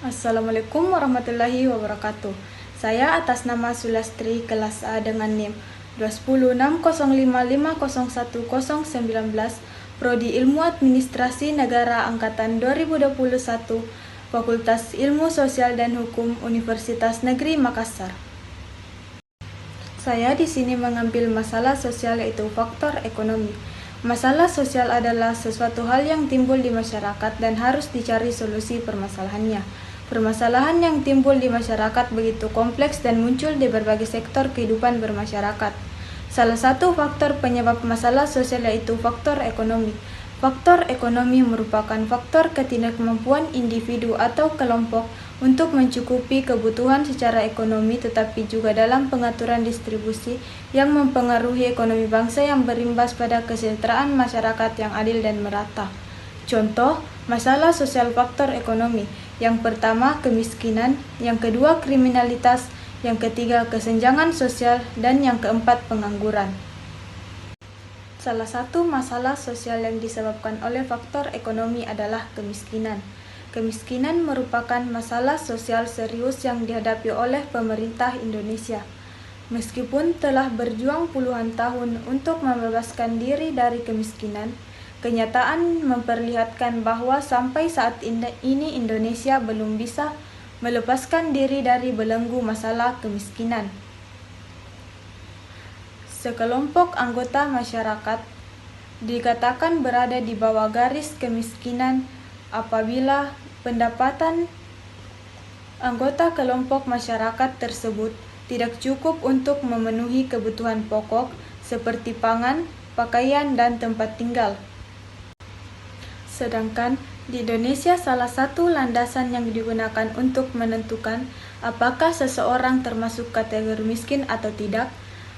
Assalamualaikum warahmatullahi wabarakatuh. Saya atas nama Sulastri kelas A dengan NIM 2016055011019, Prodi Ilmu Administrasi Negara Angkatan 2021, Fakultas Ilmu Sosial dan Hukum Universitas Negeri Makassar. Saya di sini mengambil masalah sosial, yaitu faktor ekonomi. Masalah sosial adalah sesuatu hal yang timbul di masyarakat dan harus dicari solusi permasalahannya. Permasalahan yang timbul di masyarakat begitu kompleks dan muncul di berbagai sektor kehidupan bermasyarakat. Salah satu faktor penyebab masalah sosial yaitu faktor ekonomi. Faktor ekonomi merupakan faktor ketidakmampuan individu atau kelompok untuk mencukupi kebutuhan secara ekonomi, tetapi juga dalam pengaturan distribusi yang mempengaruhi ekonomi bangsa yang berimbas pada kesejahteraan masyarakat yang adil dan merata. Contoh, masalah sosial faktor ekonomi. Yang pertama, kemiskinan. Yang kedua, kriminalitas. Yang ketiga, kesenjangan sosial. Dan yang keempat, pengangguran. Salah satu masalah sosial yang disebabkan oleh faktor ekonomi adalah kemiskinan. Kemiskinan merupakan masalah sosial serius yang dihadapi oleh pemerintah Indonesia. Meskipun telah berjuang puluhan tahun untuk membebaskan diri dari kemiskinan, kenyataan memperlihatkan bahwa sampai saat ini Indonesia belum bisa melepaskan diri dari belenggu masalah kemiskinan. Sekelompok anggota masyarakat dikatakan berada di bawah garis kemiskinan apabila pendapatan anggota kelompok masyarakat tersebut tidak cukup untuk memenuhi kebutuhan pokok seperti pangan, pakaian, dan tempat tinggal. Sedangkan di Indonesia salah satu landasan yang digunakan untuk menentukan apakah seseorang termasuk kategori miskin atau tidak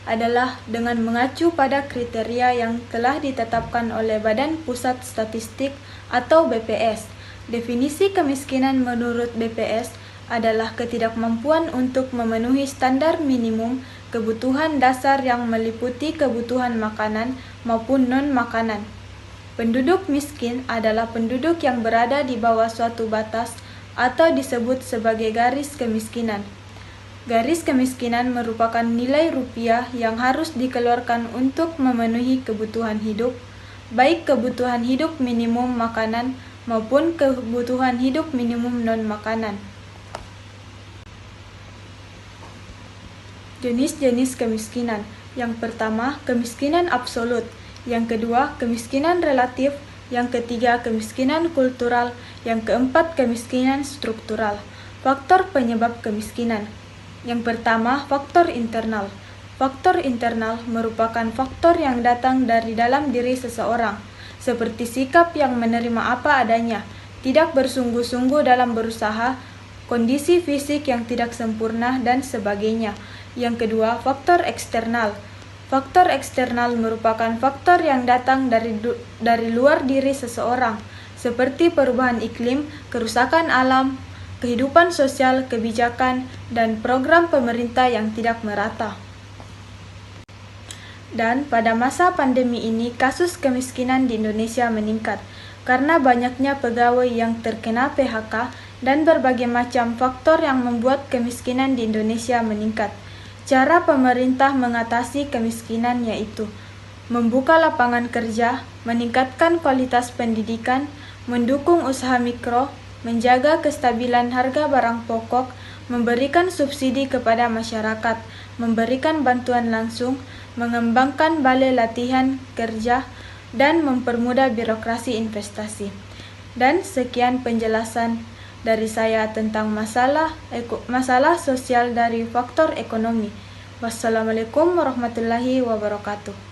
adalah dengan mengacu pada kriteria yang telah ditetapkan oleh Badan Pusat Statistik atau BPS. Definisi kemiskinan menurut BPS adalah ketidakmampuan untuk memenuhi standar minimum kebutuhan dasar yang meliputi kebutuhan makanan maupun non-makanan. Penduduk miskin adalah penduduk yang berada di bawah suatu batas atau disebut sebagai garis kemiskinan. Garis kemiskinan merupakan nilai rupiah yang harus dikeluarkan untuk memenuhi kebutuhan hidup, baik kebutuhan hidup minimum makanan maupun kebutuhan hidup minimum non-makanan. Jenis-jenis kemiskinan. Yang pertama, kemiskinan absolut. Yang kedua, kemiskinan relatif. Yang ketiga, kemiskinan kultural. Yang keempat, kemiskinan struktural. Faktor penyebab kemiskinan. Yang pertama, faktor internal. Faktor internal merupakan faktor yang datang dari dalam diri seseorang, seperti sikap yang menerima apa adanya, tidak bersungguh-sungguh dalam berusaha, kondisi fisik yang tidak sempurna, dan sebagainya. Yang kedua, faktor eksternal. Faktor eksternal merupakan faktor yang datang dari luar diri seseorang, seperti perubahan iklim, kerusakan alam, kehidupan sosial, kebijakan, dan program pemerintah yang tidak merata. Dan pada masa pandemi ini, kasus kemiskinan di Indonesia meningkat karena banyaknya pegawai yang terkena PHK dan berbagai macam faktor yang membuat kemiskinan di Indonesia meningkat. Cara pemerintah mengatasi kemiskinan yaitu membuka lapangan kerja, meningkatkan kualitas pendidikan, mendukung usaha mikro, menjaga kestabilan harga barang pokok, memberikan subsidi kepada masyarakat, memberikan bantuan langsung, mengembangkan balai latihan kerja, dan mempermudah birokrasi investasi. Dan sekian penjelasan dari saya tentang masalah sosial dari faktor ekonomi. Wassalamualaikum warahmatullahi wabarakatuh.